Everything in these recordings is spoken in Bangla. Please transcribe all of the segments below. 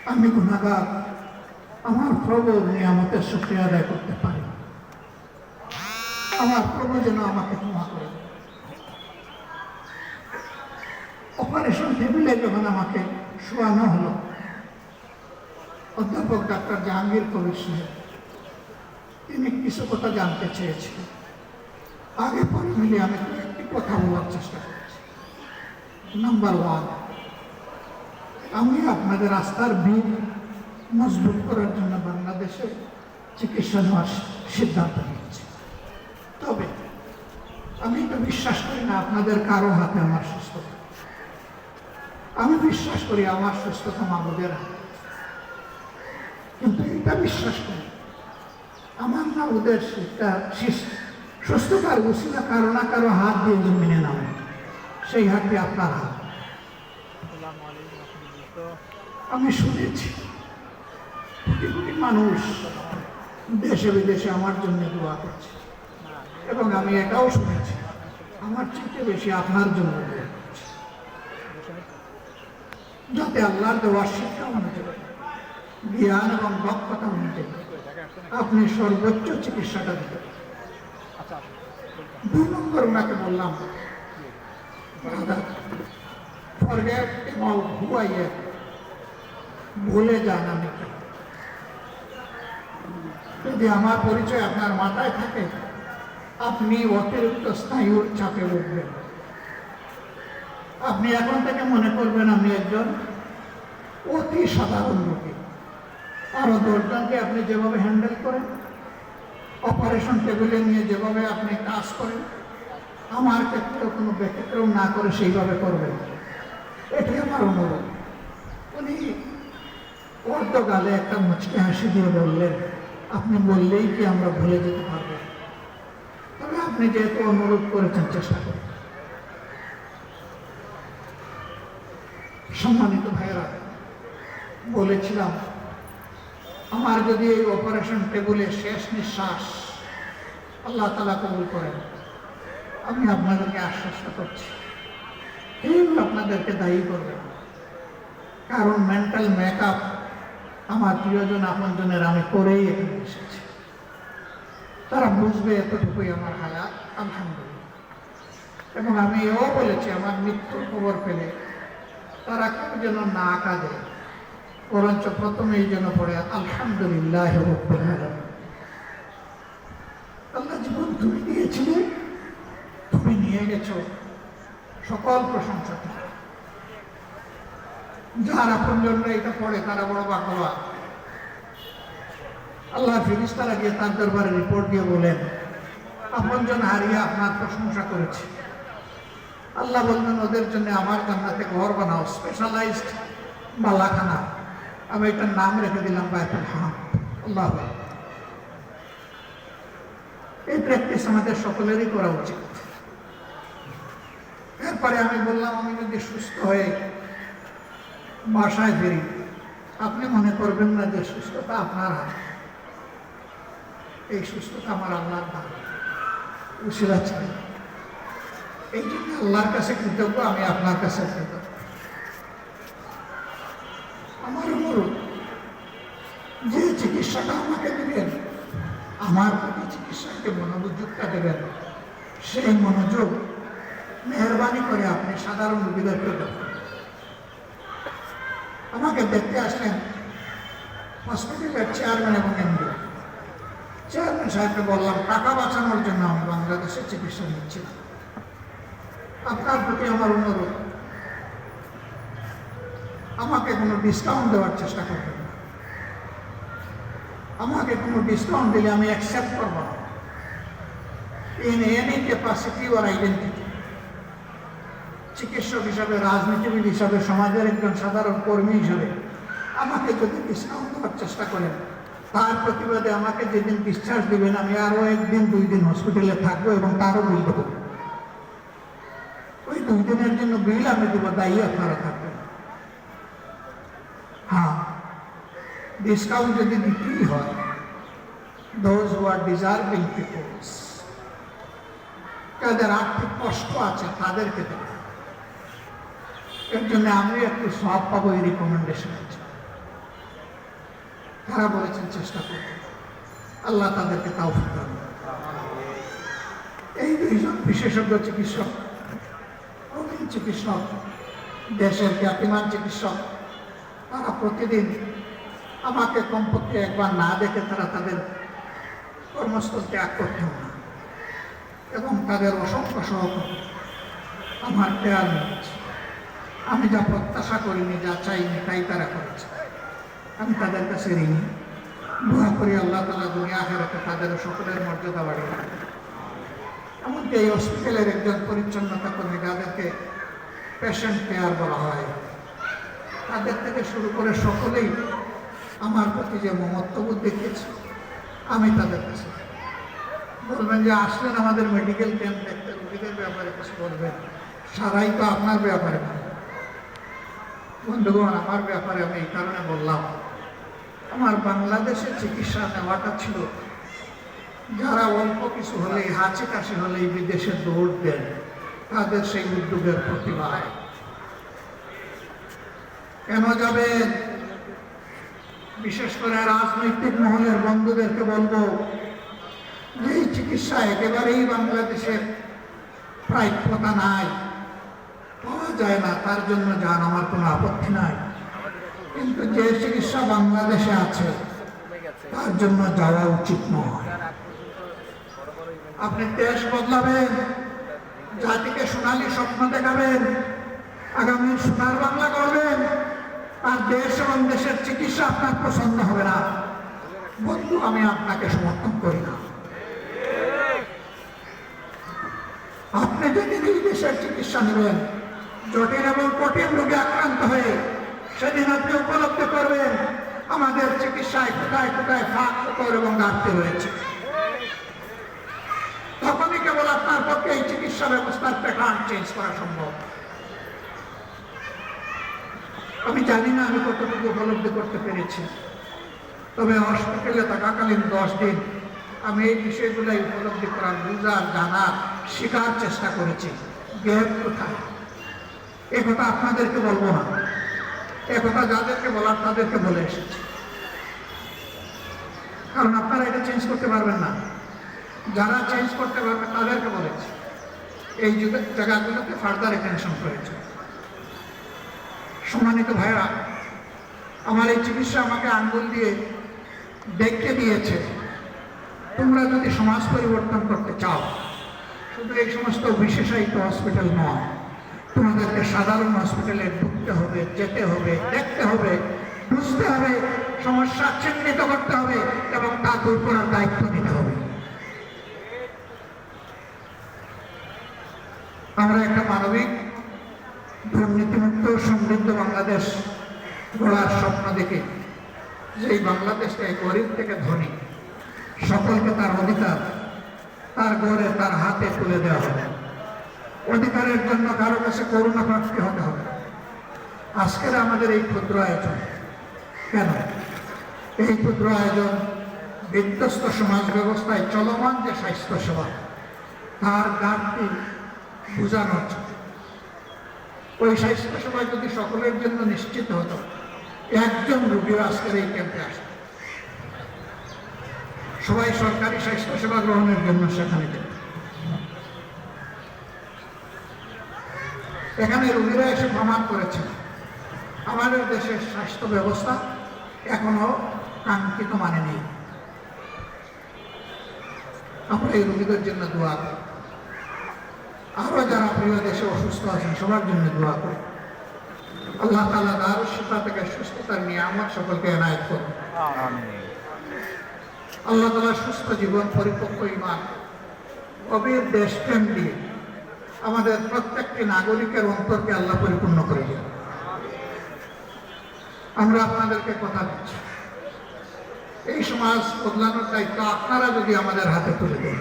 আমি গুনাহগার, আমার প্রভু নিয়ামতের শুকরিয়া আদায় করতে পারি। আমার প্রভু যেন আমাকে ক্ষমা করে। অপারেশন টেবিলে যখন আমাকে শোয়ানো হলো, অধ্যাপক ডাক্তার জাহাঙ্গীর কবির সাহেব তিনি কিছু কথা জানতে চেয়েছিলেন। আগে পরে মিলে আমি একটি কথা বলার চেষ্টা করছি। নাম্বার 1, আমি আপনাদের রাস্তার ভিত মজবুত করার জন্য বাংলাদেশে চিকিৎসা নেওয়ার সিদ্ধান্ত নিয়েছি। তবে আমি এটা বিশ্বাস করি না আপনাদের কারো হাতে আমার সুস্থতা। আমি বিশ্বাস করি আমার সুস্থতা মাবুদের হাতে। কিন্তু এটা বিশ্বাস করি আমার মাবুদের সুস্থতার উসিলা কারো না কারো হাত দিয়ে জমিনে নামে, সেই হাতটি আপনার হাত। আমি শুনেছি কোটি কোটি মানুষ দেশে বিদেশে আমার জন্য দোয়া করছে, এবং আমি এটাও শুনেছি আমার চেয়ে বেশি আপনার জন্য দোয়া করছে, যাতে আল্লাহর দেওয়ার শিক্ষা অনুযায়ী, জ্ঞান এবং দক্ষতা অনুযায়ী আপনি সর্বোচ্চ চিকিৎসাটা দিতে। 2 নম্বর ওনাকে বললাম, forget about who I am, ভুলে যান আমি কি। যদি আমার পরিচয় আপনার মাথায় থাকে, আপনি অতিরিক্ত স্নায়ুর চাপে উঠবেন। আপনি এখন থেকে মনে করবেন আমি একজন অতি সাধারণ রোগী। আরো 10 জনকে আপনি যেভাবে হ্যান্ডেল করেন, অপারেশন টেবিলে নিয়ে যেভাবে আপনি কাজ করেন, আমার ক্ষেত্রে কোনো ব্যতিক্রম না করে সেইভাবে করবেন, এটি আমার অনুরোধ। উনি গালে একটা মুচকি হাসি দিয়ে বললেন, আপনি বললেই কি আমরা ভুলে যেতে পারবো? তবে আপনি যেহেতু অনুরোধ করেছেন, চেষ্টা করুন। সম্মানিত ভাইয়েরা, বলেছিলাম আমার যদি এই অপারেশন টেবিলে শেষ নিঃশ্বাস আল্লাহ তাআলা কবুল করেন, আমি আপনাদেরকে আশ্বস্ত করছি কেউ আপনাদেরকে দায়ী করবে না। কারণ মেন্টাল মেকআপ আমার প্রিয়জন আপনজনের আমি করেই এখানে এসেছি। তারা বুঝবে এতটুকুই আমার হায়াত, আলহামদুলিল্লাহ। এবং আমি এও বলেছি আমার মৃত্যুর খবর পেলে তারা কেউ যেন না কাঁদে, বরঞ্চ প্রথমেই যেন পড়ে আলহামদুলিল্লাহ রাব্বিল আলামিন। আল্লাহ জীবন তুমি দিয়েছিলে, তুমি নিয়ে গেছো, সকল প্রশংসা। যার আপনজনরা এটা পড়ে তারা বড় ভাগ্যবান। আল্লাহ ফেরেশতারা গিয়ে তার দরবারে রিপোর্ট দিয়ে বলেন, আপনজন হারিয়ে আপনার প্রশংসা করেছে। আল্লাহ বললেন, ওদের জন্য আমার জান্নাতে ঘর বানাও, স্পেশালাইজড বালাখানা। আমি এটার নাম রেখে দিলাম বাইতুল হাম। আল্লাহ, এই প্র্যাকটিস আমাদের সকলেরই করা উচিত। এরপরে আমি বললাম, আমি যদি সুস্থ হয়ে বাসায় ফিরি, আপনি মনে করবেন না যে সুস্থতা আপনার হাতে। এই সুস্থতা আমার আল্লাহর দান, উসিলা চাই। এই জন্য আল্লাহর কাছে কৃতজ্ঞ, আমি আপনার কাছে কৃতজ্ঞ। আমার অনুরোধ, যে চিকিৎসাটা আমাকে দেবেন, আমার প্রতি চিকিৎসাকে মনোযোগটা দেবেন, সেই মনোযোগ মেহরবানি করে আপনি সাধারণ রোগীদেরকে দেবেন। আমাকে দেখতে আসলেন হসপিটালের চেয়ারম্যান এবং এমডি। চেয়ারম্যান সাহেবকে বললাম, টাকা বাঁচানোর জন্য আমি বাংলাদেশে চিকিৎসা নিচ্ছি। আপনার প্রতি আমার অনুরোধ, আমাকে কোনো ডিসকাউন্ট দেওয়ার চেষ্টা করবেন না। আমাকে কোনো ডিসকাউন্ট দিলে আমি অ্যাকসেপ্ট করব না, in any capacity or identity. চিকিৎসক হিসাবে, রাজনীতিবিদ হিসাবে, সমাজের একজন সাধারণ কর্মী হিসাবে আমাকে যদি ডিসকাউন্ট দেওয়ার চেষ্টা করেন, তার প্রতিবাদে আমাকে যেদিন ডিসচার্জ দেবেন, আমি আরও 1 দিন 2 দিন হসপিটালে থাকবো এবং তারও বিল দেবো। ওই 2 দিনের জন্য বিল আমি দেবো, দায়ী আপনারা থাকবেন। হ্যাঁ, ডিসকাউন্ট যদি দিতেই হয়, those who are deserving peoples, যাদের আর্থিক কষ্ট আছে তাদেরকে দেবে। এর জন্য আমি একটু সব পাবো, এই রিকমেন্ডেশন আছে। তারা বলেছেন চেষ্টা করবে, আল্লাহ তাদেরকে তাওফিক দান করুন। এই দুইজন বিশেষজ্ঞ চিকিৎসক, প্রবীণ চিকিৎসক, দেশের খ্যাতিমান চিকিৎসক, তারা প্রতিদিন আমাকে কমপক্ষে একবার না দেখে তারা তাদের কর্মস্থল ত্যাগ করতেন না, এবং তাদের অসংখ্য সহকর্মী আমার কেয়ার নিয়েছে। আমি যা প্রত্যাশা করিনি, যা চাইনি, তাই তারা করেছে। আমি তাদের কাছে ঋণী। দোয়া করি আল্লাহ তাআলা দুনিয়া আখিরাতে তাদের সকলের মর্যাদা বাড়িয়ে রাখেন। এমনকি এই হসপিটালের একজন পরিচ্ছন্নতা কর্মী, যাদেরকে পেশেন্ট কেয়ার বলা হয়, তাদের থেকে শুরু করে সকলেই আমার প্রতি যে মমত্ববোধ দেখিয়েছে, আমি তাদের কাছে বলবেন যে আসলেন আমাদের মেডিকেল ক্যাম্প দেখতে, রোগীদের ব্যাপারে কিছু বলবেন, সারাই তো আপনার ব্যাপারে না। বন্ধুগণ, আমার ব্যাপারে আমি এই কারণে বললাম, আমার বাংলাদেশে চিকিৎসা নেওয়াটা ছিল, যারা অল্প কিছু হলেই, হাঁচি কাশি হলেই বিদেশে দৌড় দেন, তাদের সেই উদ্যোগের প্রতিবাদ। কেন যাবেন? বিশেষ করে রাজনৈতিক মহলের বন্ধুদেরকে বলবো যে এই চিকিৎসা একেবারেই বাংলাদেশের প্রাপ্যতা নাই, পাওয়া যায় না, তার জন্য যান, আমার কোনো আপত্তি নাই। কিন্তু যে চিকিৎসা বাংলাদেশে আছে তার জন্য যাওয়া উচিত নয়। আপনি দেশ বদলাবেন, জাতিকে সোনালী স্বপ্ন দেখাবেন, আগামী সোনার বাংলা করবেন, আর দেশ এবং দেশের চিকিৎসা আপনার পছন্দ হবে না, বন্ধু, আমি আপনাকে সমর্থন করি না। আপনি যদি নিজ দেশের চিকিৎসা নেবেন, জটিল এবং কঠিন রোগে আক্রান্ত হয়ে সেদিন আপনি উপলব্ধি করবেন আমাদের চিকিৎসায় কোথায় কোথায় ফাঁক ফোকর এবং ঘাটতি রয়েছে। তখনই কেবল আপনার পক্ষে এই চিকিৎসা ব্যবস্থার প্যাটার্ন চেঞ্জ করা সম্ভব। আমি জানি না আমি কতটুকু উপলব্ধি করতে পেরেছি, তবে হসপিটালে থাকাকালীন 10 দিন আমি এই বিষয়গুলাই উপলব্ধি করার, বুঝার, জানার, শেখার চেষ্টা করেছি। গ্যাপ কোথায়, একথা আপনাদেরকে বলবো না, একথা যাদেরকে বলার তাদেরকে বলে এসেছি, কারণ আপনারা এটা চেঞ্জ করতে পারবেন না। যারা চেঞ্জ করতে পারবে তাদেরকে বলেছি, এই জায়গাগুলোতে ফার্দার অ্যাটেনশন করেছে। সম্মানিত ভাইরা, আমার এই চিকিৎসা আমাকে আঙ্গুল দিয়ে দেখতে দিয়েছে, তোমরা যদি সমাজ পরিবর্তন করতে চাও, শুধু এই সমস্ত বিশেষায়িত হসপিটাল নয়, তোমাদেরকে সাধারণ হসপিটালে ঢুকতে হবে, যেতে হবে, দেখতে হবে, বুঝতে হবে, সমস্যা চিহ্নিত করতে হবে এবং তা দূর করার দায়িত্ব নিতে হবে। আমরা একটা মানবিক, দুর্নীতিমুক্ত, সমৃদ্ধ বাংলাদেশ গড়ার স্বপ্ন দেখে, যেই বাংলাদেশটা গরিব থেকে ধনী সকলকে তার অধিকার তার ঘরে, তার হাতে তুলে দেওয়া হবে। অধিকারের জন্য কারো কাছে করুণা প্রাপ্তি হতে হবে। আজকের আমাদের এই ক্ষুদ্র আয়োজন কেন? এই ক্ষুদ্র আয়োজন বিধ্বস্ত সমাজ ব্যবস্থায় চলমান যে স্বাস্থ্য সেবা, তার ঘাটতি বোঝানোর জন্য। ওই স্বাস্থ্য সেবা যদি সকলের জন্য নিশ্চিত হতো, একজন রোগীও আজকের এই ক্যাম্পে আসত। সবাই সরকারি স্বাস্থ্য সেবা গ্রহণের জন্য সেখানে যেত। এখানে রোগীরা এসে প্রমাণ করেছেন আমাদের দেশের স্বাস্থ্য ব্যবস্থা এখনো কাঙ্ক্ষিত মানে নেই। আমরা এই রোগীদের জন্য দোয়া করি, আরো যারা প্রিয় দেশে অসুস্থ আছেন সবার জন্য দোয়া করি। আল্লাহ তাআলা দারুশ শিফা থেকে সুস্থতার নিয়ামত সকলকে এনায়েত করুন। আল্লাহ তাআলা সুস্থ জীবন, পরিপক্ক ঈমান, গভীর দেশপ্রেম দিয়ে আমাদের প্রত্যেকটি নাগরিকের অন্তরকে আল্লাহ পরিপূর্ণ করে দিন। আমরা আপনাদেরকে কথা দিচ্ছি, এই সমাজ বদলানোর দায়িত্ব আপনারা যদি আমাদের হাতে তুলে দেন,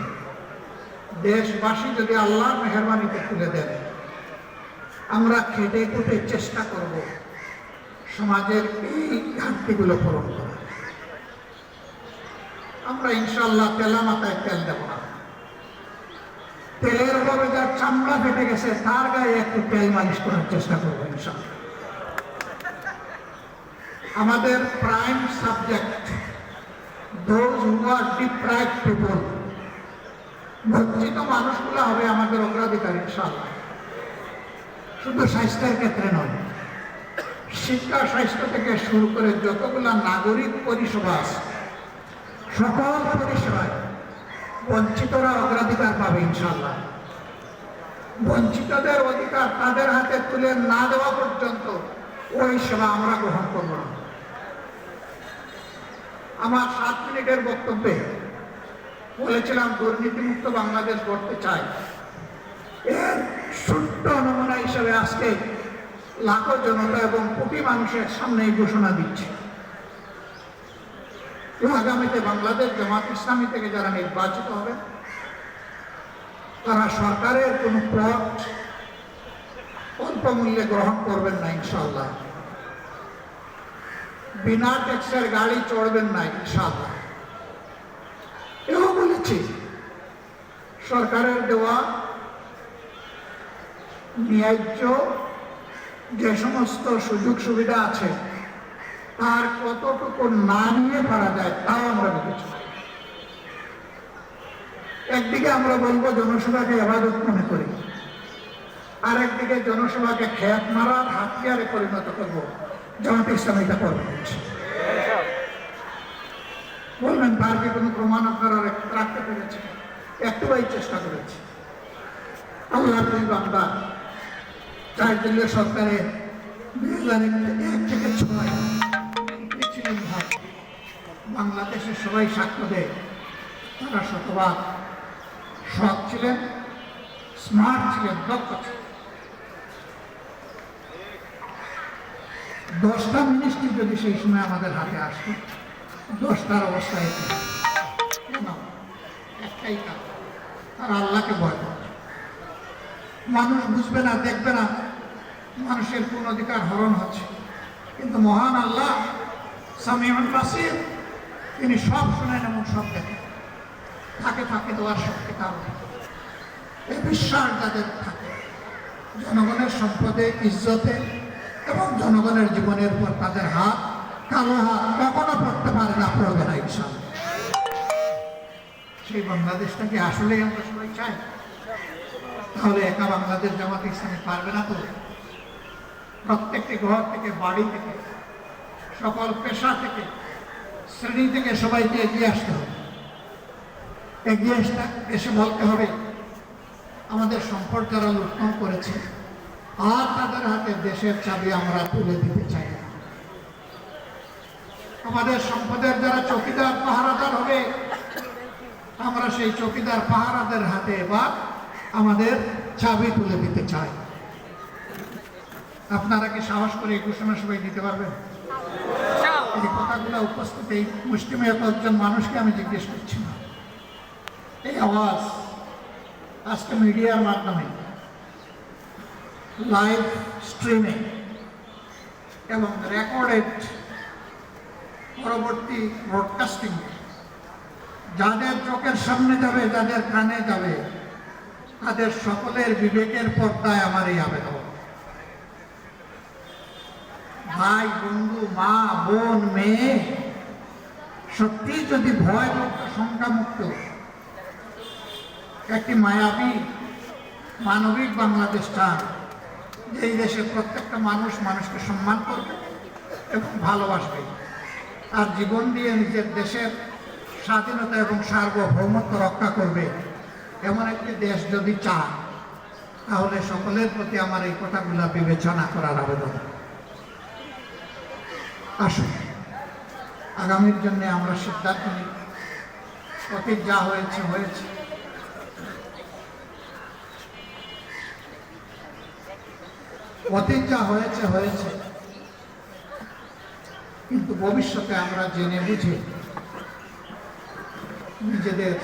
দেশবাসী যদি আল্লাহর মেহেরবানিতে তুলে দেন, আমরা খেটে খুঁটে চেষ্টা করব সমাজের এই ঘাটতিগুলো পূরণ করা। আমরা ইনশাআল্লাহ তেলা মাথায় তেল দেব না। তেলের অভাবে যার চামড়া ফেটে গেছে তার গায়ে একটু তেল মালিশ করার চেষ্টা করবো ইনশাআল্লাহ। আমাদের prime subject those who are deprived people, বঞ্চিত মানুষগুলো হবে আমাদের অগ্রাধিকার ইনশাআল্লাহ। শুধু স্বাস্থ্যের ক্ষেত্রে নয়, শিক্ষা স্বাস্থ্য থেকে শুরু করে যতগুলা নাগরিক পরিষেবা আছে, সকল পরিষেবায় বঞ্চিতরা অগ্রাধিকার পাবে ইনশাআল্লাহ। বঞ্চিতদের অধিকার তাদের হাতে তুলে না দেওয়া পর্যন্ত ওই সেবা আমরা গ্রহণ করব না। আমার 7 মিনিটের বক্তব্যে বলেছিলাম দুর্নীতিমুক্ত বাংলাদেশ গড়তে চাই। এর ছোট্ট নমুনা হিসেবে আজকে লাখো জনতা এবং কোটি মানুষের সামনে এই ঘোষণা দিচ্ছে। আগামীতে বাংলাদেশ জামাত ইসলামী থেকে যারা নির্বাচিত হবে তারা সরকারের কোন পদ অল্প মূল্যে গ্রহণ করবেন না ইনশাআল্লাহ। বিনা ট্যাক্সের গাড়ি চড়বেন না ইনশাআল্লাহ। এও বলেছি সরকারের দেওয়া ন্যায্য যে সমস্ত সুযোগ সুবিধা আছে তার কতটুকু না নিয়ে পারা যায় তাও আমরা দেখেছি। একদিকে আমরা বলবো জনসেবাকে ইবাদত মনে করি, আর একদিকে জনসেবাকে খেত মারার হাতিয়ারে পরিণত করব। জামাত ইসলামী এটা করবে। বলবেন তার কি কোনো প্রমাণ আপনারা রাখতে পেরেছেন? একটুই চেষ্টা করেছি। আল্লাহ বান্দা 4 দলীয় সরকারের 2001 থেকে 6 বাংলাদেশের সবাই সাক্ষ্য দেয় তারা শতভাগ সৎ ছিলেন, স্মার্ট ছিলেন, দক্ষ ছিলেন। 10টা মিনিস্ট্রি যদি সেই সময় আমাদের হাতে আসতো, 10টার অবস্থায় কেন? একটাই কাজ, তারা আল্লাহকে ভয় করে। মানুষ বুঝবে না, দেখবে না মানুষের কোন অধিকার হরণ হচ্ছে, কিন্তু মহান আল্লাহ সামিউল বাসির, তিনি সব শুনেন এবং সব দেখেন। থাকে থাকে দেওয়ার শক্তি কারণ এই বিশ্বাস যাদের থাকে জনগণের সম্পদে, ইজ্জতে এবং জনগণের জীবনের উপর তাদের হাত, কালো হাত কখনো পড়তে পারে না, পড়বে না ইনশাআল্লাহ। সেই বাংলাদেশটাকে আসলেই আমরা সবাই চাই। তাহলে একা বাংলাদেশ জামাত ইসলামী পারবে না তো? প্রত্যেকটি ঘর থেকে, বাড়ি থেকে, সকল পেশা থেকে, শ্রেণী থেকে সবাইকে এগিয়ে আসতে হবে। এগিয়ে এসে বলতে হবে আমাদের সম্পদ যারা লুণ্ঠন করেছে আর তাদের হাতে দেশের চাবি আমরা তুলে দিতে চাই না। আমাদের সম্পদের যারা চৌকিদার পাহারাদার হবে আমরা সেই চৌকিদার পাহারাদের হাতে এবার আমাদের চাবি তুলে দিতে চাই। আপনারা কি সাহস করে এই ঘোষণা সবাই দিতে পারবেন? এই কথাগুলো উপস্থিত এই মুসলিমের কয়েকজন মানুষকে আমি জিজ্ঞেস করছি না। এই আওয়াজ আজকে মিডিয়ার মাধ্যমে, লাইভ স্ট্রিমে এবং রেকর্ডেড পরবর্তী ব্রডকাস্টিং যাদের চোখের সামনে যাবে, যাদের কানে যাবে, তাদের সকলের বিবেকের পর্দায় আমার এই আবেদন। ভাই, বন্ধু, মা, বোন, মেয়ে সত্যি যদি ভয় মুক্ত, শঙ্কা মুক্ত একটি মায়াবী মানবিক বাংলাদেশ চান, যেই দেশে প্রত্যেকটা মানুষ মানুষকে সম্মান করবে এবং ভালোবাসবে, আর জীবন দিয়ে নিজের দেশের স্বাধীনতা এবং সার্বভৌমত্ব রক্ষা করবে, এমন একটি দেশ যদি চান, তাহলে সকলের প্রতি আমার এই কথাগুলো বিবেচনা করার আবেদন। আসুন আগামীর জন্য আমরা সিদ্ধান্ত নিই। অতীত যা হয়েছে হয়েছে, অতীত যা হয়েছে হয়েছে, কিন্তু ভবিষ্যতে আমরা জেনে বুঝে নিজেদের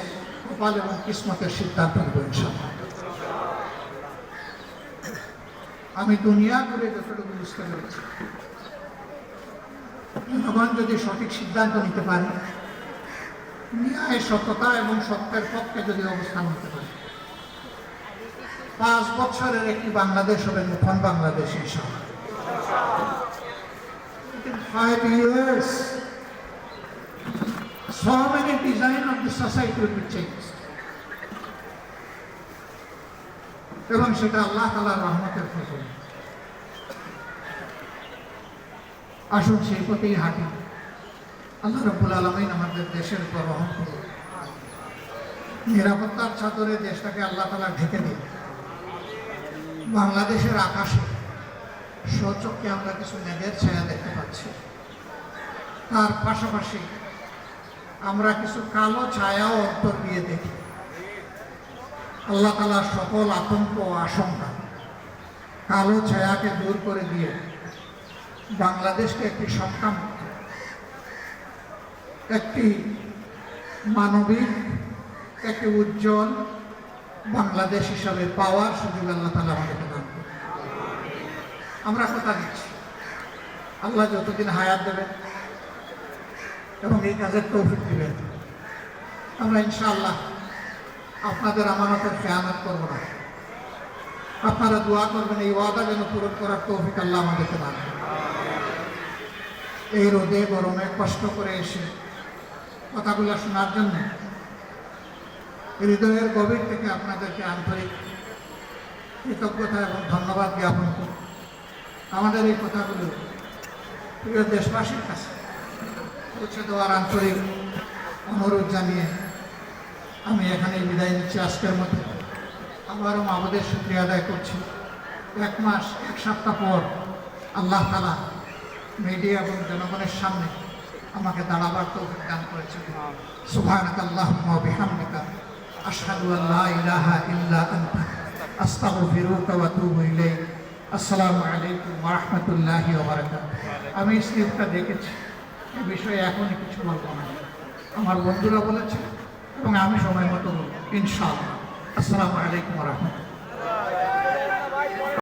কপাল এবং কিসমতের সিদ্ধান্ত নেব ইনশাআল্লাহ। আমি দুনিয়া করে যতটুকু বুঝতে পেরেছি, জনগণ যদি সঠিক সিদ্ধান্ত নিতে পারে, ন্যায়, সততা এবং সত্যের পক্ষে যদি অবস্থান নিতে পারে, 5 বছরের একটি বাংলাদেশ হবে নতুন বাংলাদেশ ইনশাআল্লাহ। 5 years, so many design of the society will be changed. এবং সেটা আল্লাহ তাআলার রহমতের ফসল। আসুন সেই পথেই হাঁটি। আল্লাহ রাব্বুল আলামিন আমাদের দেশের উপর রহম করুন। নিরাপত্তার চাদরে দেশটাকে আল্লাহ তাআলা ঢেকে দিন। বাংলাদেশের আকাশে স্বচক্ষে আমরা কিছু মেঘের ছায়া দেখতে পাচ্ছি, তার পাশাপাশি আমরা কিছু কালো ছায়াও অন্তর দিয়ে দেখি। আল্লাহ তাআলার সকল আতঙ্ক ও আশঙ্কা কালো ছায়াকে দূর করে দিয়ে বাংলাদেশকে একটি শঙ্কামুক্ত, একটি মানবিক, একটি উজ্জ্বল বাংলাদেশ হিসাবে পাওয়ার সুযোগ আল্লাহ তাআলা আমাদেরকে দান করুন। আমরা কথা দিচ্ছি, আল্লাহ যতদিন হায়াত দেবেন এবং এই কাজের তৌফিক দিবেন, আমরা ইনশাআল্লাহ আপনাদের আমানতের খেয়ানত করব না। আপনারা দোয়া করবেন এই ওয়াদা যেন পূরণ করার তৌফিক আল্লাহ আমাদেরকে দান করুন। এই রোদে গরমে কষ্ট করে এসে কথাগুলো শোনার জন্য হৃদয়ের গভীর থেকে আপনাদেরকে আন্তরিক কৃতজ্ঞতা এবং ধন্যবাদ জ্ঞাপন করি। আমাদের এই কথাগুলো প্রিয় দেশবাসীর কাছে পৌঁছে দেওয়ার আন্তরিক অনুরোধ জানিয়ে আমি এখানে বিদায় নিচ্ছি আজকের মতো। আবারও মাবুদের শুকরিয়া আদায় করছি। 1 মাস 1 সপ্তাহ পর আল্লাহ তাআলা মিডিয়া এবং জনগণের সামনে আমাকে দাঁড়াবার তৌফিক দান করেছেন। সুবহানাকাল্লাহুম্মা ওয়া বিহামদিকা আশহাদু আল লা ইলাহা ইল্লা আনতা আস্তাগফিরুকা ওয়া আতুবু ইলাইক। আসসালামু আলাইকুম ওয়া রাহমাতুল্লাহি ওয়া বারাকাতুহু। আমি স্ক্রিপ্টটা দেখেছি, এই বিষয়ে এখনই কিছু বলবো না। আমার বন্ধুরা বলেছে এবং আমি সময় মতো বলবো ইনশাআল্লাহ। আসসালামু আলাইকুম ওয়া রাহমাতুল্লাহ।